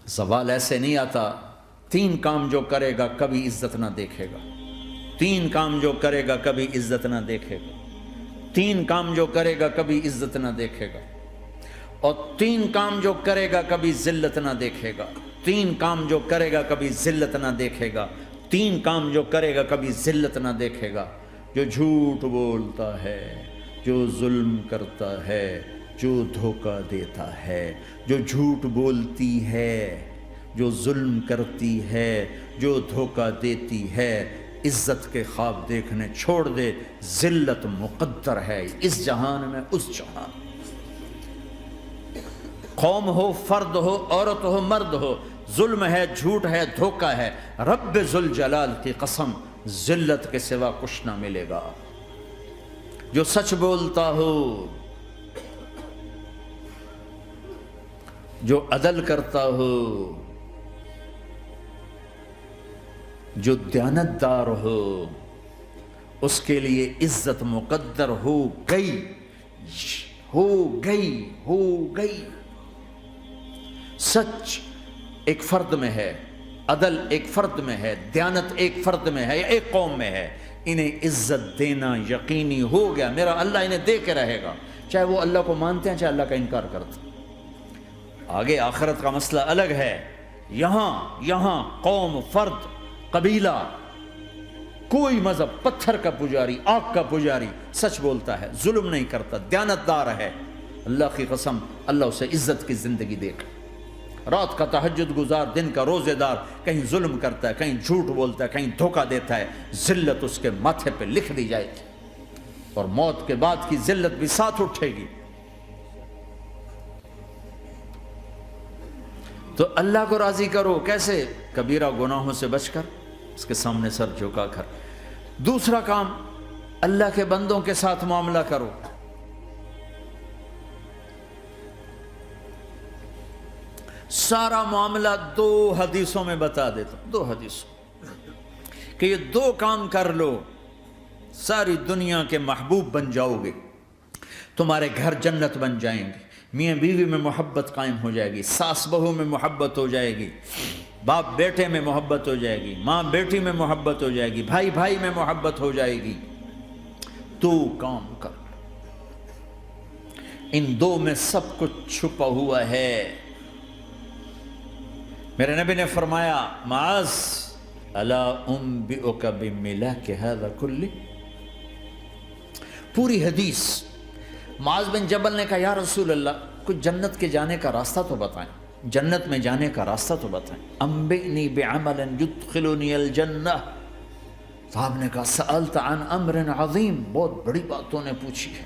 زوال ایسے نہیں آتا. 3 کام جو کرے گا کبھی عزت نہ دیکھے گا. 3 کام جو کرے گا کبھی عزت نہ دیکھے گا. 3 کام جو کرے گا کبھی عزت نہ دیکھے گا. اور 3 کام جو کرے گا کبھی ذلت نہ دیکھے گا. 3 کام جو کرے گا کبھی ذلت نہ دیکھے گا. 3 کام جو کرے گا کبھی ذلت نہ دیکھے گا. جو جھوٹ بولتا ہے، جو ظلم کرتا ہے، جو دھوکہ دیتا ہے، جو جھوٹ بولتی ہے، جو ظلم کرتی ہے، جو دھوکہ دیتی ہے، عزت کے خواب دیکھنے چھوڑ دے. ذلت مقدر ہے اس جہان میں اس جہان. قوم ہو، فرد ہو، عورت ہو، مرد ہو، ظلم ہے، جھوٹ ہے، دھوکہ ہے، رب ذوالجلال کی قسم ذلت کے سوا کچھ نہ ملے گا. جو سچ بولتا ہو، جو عدل کرتا ہو، جو دیانتدار ہو، اس کے لیے عزت مقدر ہو گئی، ہو گئی، ہو گئی. سچ ایک فرد میں ہے، عدل ایک فرد میں ہے، دیانت ایک فرد میں ہے یا ایک قوم میں ہے. انہیں عزت دینا یقینی ہو گیا. میرا اللہ انہیں دے کے رہے گا، چاہے وہ اللہ کو مانتے ہیں چاہے اللہ کا انکار کرتے ہیں. آگے آخرت کا مسئلہ الگ ہے. یہاں قوم، فرد، قبیلہ، کوئی مذہب، پتھر کا پجاری، آگ کا پجاری سچ بولتا ہے، ظلم نہیں کرتا، دیانتدار ہے، اللہ کی قسم اللہ اسے عزت کی زندگی دے گا. رات کا تہجد گزار، دن کا روزے دار، کہیں ظلم کرتا ہے، کہیں جھوٹ بولتا ہے، کہیں دھوکہ دیتا ہے، ذلت اس کے ماتھے پہ لکھ دی جائے گی اور موت کے بعد کی ذلت بھی ساتھ اٹھے گی. تو اللہ کو راضی کرو. کیسے؟ کبیرہ گناہوں سے بچ کر، اس کے سامنے سر جھکا کر. دوسرا کام، اللہ کے بندوں کے ساتھ معاملہ کرو. سارا معاملہ 2 حدیثوں میں بتا دیتا ہوں. 2 حدیثوں کہ یہ 2 کام کر لو، ساری دنیا کے محبوب بن جاؤ گے، تمہارے گھر جنت بن جائیں گے، میاں بیوی میں محبت قائم ہو جائے گی، ساس بہو میں محبت ہو جائے گی، باپ بیٹے میں محبت ہو جائے گی، ماں بیٹی میں محبت ہو جائے گی، بھائی بھائی میں محبت ہو جائے گی. 2 کام کر لو. ان 2 میں سب کچھ چھپا ہوا ہے. میرے نبی نے فرمایا معاذ الا انبئک بملاک ھذا کلہ. پوری حدیث. معاذ بن جبل نے کہا یا رسول اللہ کچھ جنت کے جانے کا راستہ تو بتائیں، جنت میں جانے کا راستہ تو بتائیں. انبئنی بعمل یدخلنی الجنہ. صاحب نے کہا سألت عن امر عظیم، بہت بڑی باتوں نے پوچھی ہے.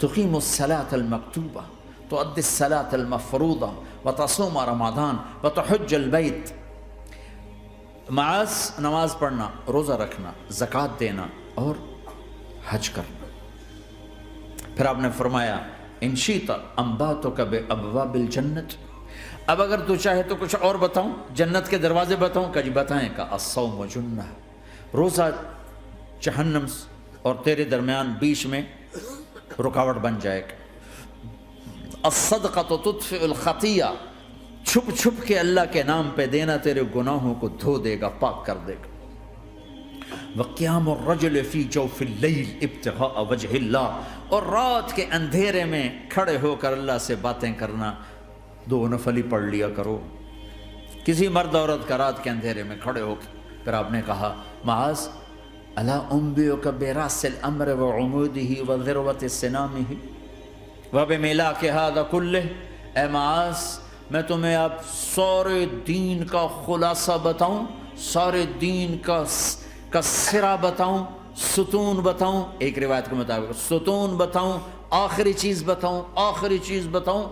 تقیم الصلاۃ المکتوبہ، تؤدی الصلاۃ المفروضہ، وتصوم رمضان، وتحج البیت. معاذ نماز پڑھنا، روزہ رکھنا، زکوٰۃ دینا اور حج کرنا. پھر آپ نے فرمایا ان شئت انبأتک بابواب الجنت. اب اگر تو چاہے تو کچھ اور بتاؤں، جنت کے دروازے بتاؤں؟ کہ جی بتائیں. کہ الصوم جنہ، روزہ جہنم اور تیرے درمیان بیچ میں رکاوٹ بن جائے گا. الصدقۃ تطفئ الخطیہ، چھپ چھپ کے اللہ کے نام پہ دینا تیرے گناہوں کو دھو دے گا، پاک کر دے گا. وقیام الرجل فی جوف اللیل ابتغاء وجہ اللہ، اور رات کے اندھیرے میں کھڑے ہو کر اللہ سے باتیں کرنا. 2 نفل ہی پڑھ لیا کرو، کسی مرد عورت کا رات کے اندھیرے میں کھڑے ہو کے. پھر آپ نے کہا معاذ الا انبئک براس الامر وعمودہ وذروۃ سنامہ وبملاک ھذا کلہ. اے معاذ میں تمہیں اب سارے دین کا خلاصہ بتاؤں، سارے دین کا سرا بتاؤں، ستون بتاؤں، ایک روایت کے مطابق ستون بتاؤں، آخری چیز بتاؤں، آخری چیز بتاؤں.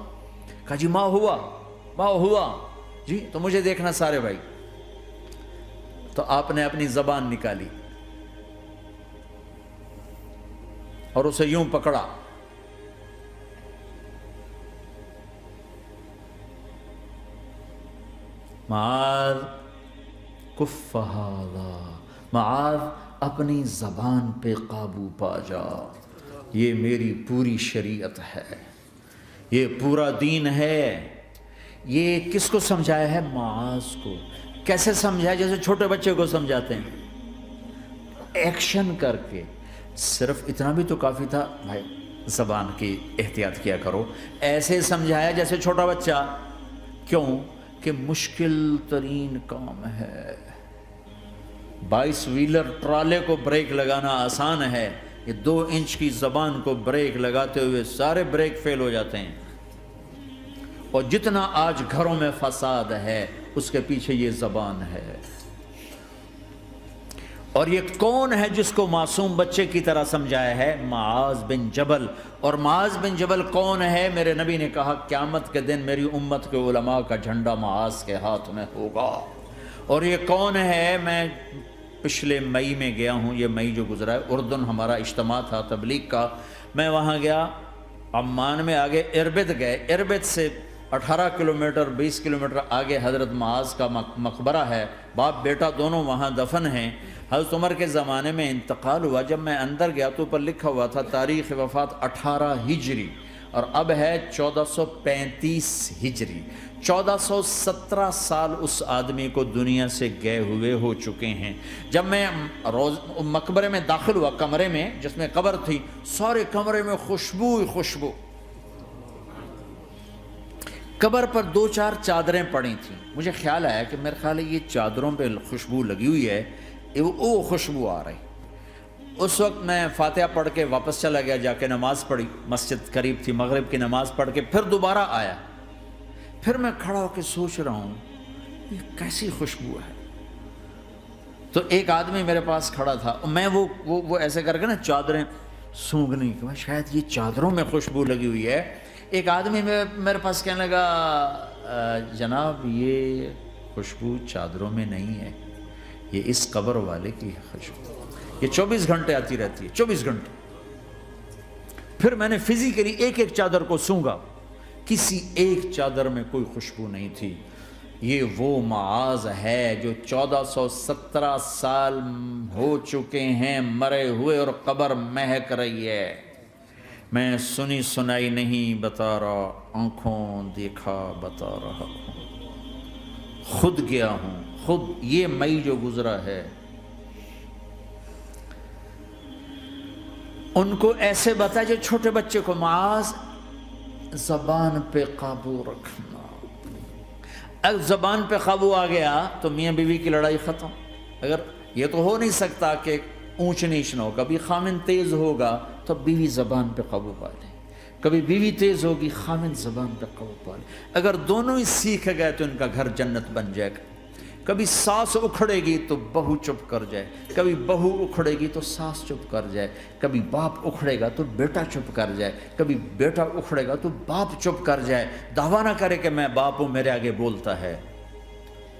کہا جی ما ہوا جی تو مجھے دیکھنا سارے بھائی. تو آپ نے اپنی زبان نکالی اور اسے یوں پکڑا. معاذ کف ھذا، معاذ اپنی زبان پہ قابو پا جا. یہ میری پوری شریعت ہے، یہ پورا دین ہے، یہ کس کو سمجھایا ہے؟ معاذ کو۔ کیسے سمجھایا؟ جیسے چھوٹے بچے کو سمجھاتے ہیں، ایکشن کر کے۔ صرف اتنا بھی تو کافی تھا، بھائی زبان کی احتیاط کیا کرو، ایسے سمجھایا جیسے چھوٹا بچہ۔ کیوں کہ مشکل ترین کام ہے۔ 22 ویلر ٹرالے کو بریک لگانا آسان ہے، یہ 2 انچ کی زبان کو بریک لگاتے ہوئے سارے بریک فیل ہو جاتے ہیں۔ اور جتنا آج گھروں میں فساد ہے اس کے پیچھے یہ زبان ہے۔ اور یہ کون ہے جس کو معصوم بچے کی طرح سمجھایا ہے؟ معاذ بن جبل۔ اور معاذ بن جبل کون ہے؟ میرے نبی نے کہا قیامت کے دن میری امت کے علماء کا جھنڈا معاذ کے ہاتھ میں ہوگا۔ اور یہ کون ہے؟ میں پچھلے مئی میں گیا ہوں، یہ مئی جو گزرا ہے، اردن ہمارا اجتماع تھا تبلیغ کا، میں وہاں گیا، عمان میں آگے اربد گئے، اربد سے 18 کلومیٹر 20 کلومیٹر آگے حضرت معاذ کا مقبرہ ہے، باپ بیٹا دونوں وہاں دفن ہیں۔ حضرت عمر کے زمانے میں انتقال ہوا، جب میں اندر گیا تو اوپر لکھا ہوا تھا تاریخ وفات 18 ہجری، اور اب ہے 1435 ہجری۔ 1417 سال اس آدمی کو دنیا سے گئے ہوئے ہو چکے ہیں۔ جب میں مقبرے میں داخل ہوا، کمرے میں جس میں قبر تھی، سارے کمرے میں خوشبو ہی خوشبو۔ قبر پر 2-4 چادریں پڑی تھیں، مجھے خیال آیا کہ میرے خیال ہے یہ چادروں پہ خوشبو لگی ہوئی ہے، وہ خوشبو آ رہی۔ اس وقت میں فاتحہ پڑھ کے واپس چلا گیا، جا کے نماز پڑھی، مسجد قریب تھی، مغرب کی نماز پڑھ کے پھر دوبارہ آیا۔ پھر میں کھڑا ہو کے سوچ رہا ہوں یہ کیسی خوشبو ہے۔ تو ایک آدمی میرے پاس کھڑا تھا، میں وہ ایسے کر کے نا چادریں سونگھنے کی، شاید یہ چادروں میں خوشبو لگی ہوئی ہے۔ ایک آدمی میرے پاس کہنے لگا جناب یہ خوشبو چادروں میں نہیں ہے، یہ اس قبر والے کی خوشبو، یہ 24 گھنٹے آتی رہتی ہے، 24 گھنٹے۔ پھر میں نے فزیکلی ایک چادر کو سونگا، کسی ایک چادر میں کوئی خوشبو نہیں تھی۔ یہ وہ معاذ ہے جو 1417 سال ہو چکے ہیں مرے ہوئے، اور قبر مہک رہی ہے۔ میں سنی سنائی نہیں بتا رہا، آنکھوں دیکھا بتا رہا ہوں، خود گیا ہوں، خود یہ مئی جو گزرا ہے۔ ان کو ایسے بتا جو چھوٹے بچے کو، معاذ زبان پہ قابو رکھنا۔ اگر زبان پہ قابو آ گیا تو میاں بیوی کی لڑائی ختم۔ اگر یہ تو ہو نہیں سکتا کہ اونچ نیچ نہ ہو، کبھی خامن تیز ہوگا تو بیوی زبان پہ قابو پا لے، کبھی بیوی تیز ہوگی خامن زبان پہ قابو پا لے۔ اگر دونوں ہی سیکھ گئے تو ان کا گھر جنت بن جائے گا۔ کبھی ساس اکھڑے گی تو بہو چپ کر جائے، کبھی بہو اکھڑے گی تو ساس چپ کر جائے، کبھی باپ اکھڑے گا تو بیٹا چپ کر جائے، کبھی بیٹا اکھڑے گا تو باپ چپ کر جائے، دعویٰ نہ کرے کہ میں باپ ہوں میرے آگے بولتا ہے۔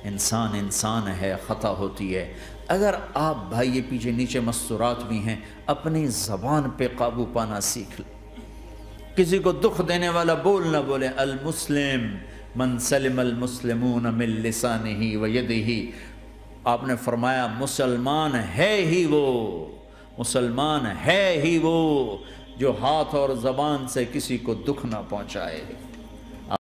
انسان انسان ہے، خطا ہوتی ہے۔ اگر آپ بھائی یہ پیچھے نیچے مستورات بھی ہیں، اپنی زبان پہ قابو پانا سیکھ لیں۔ کسی کو دکھ دینے والا بول نہ بولے۔ المسلم من سلم المسلمون من لسانہ و یدہ، آپ نے فرمایا مسلمان ہے ہی وہ، مسلمان ہے ہی وہ جو ہاتھ اور زبان سے کسی کو دکھ نہ پہنچائے۔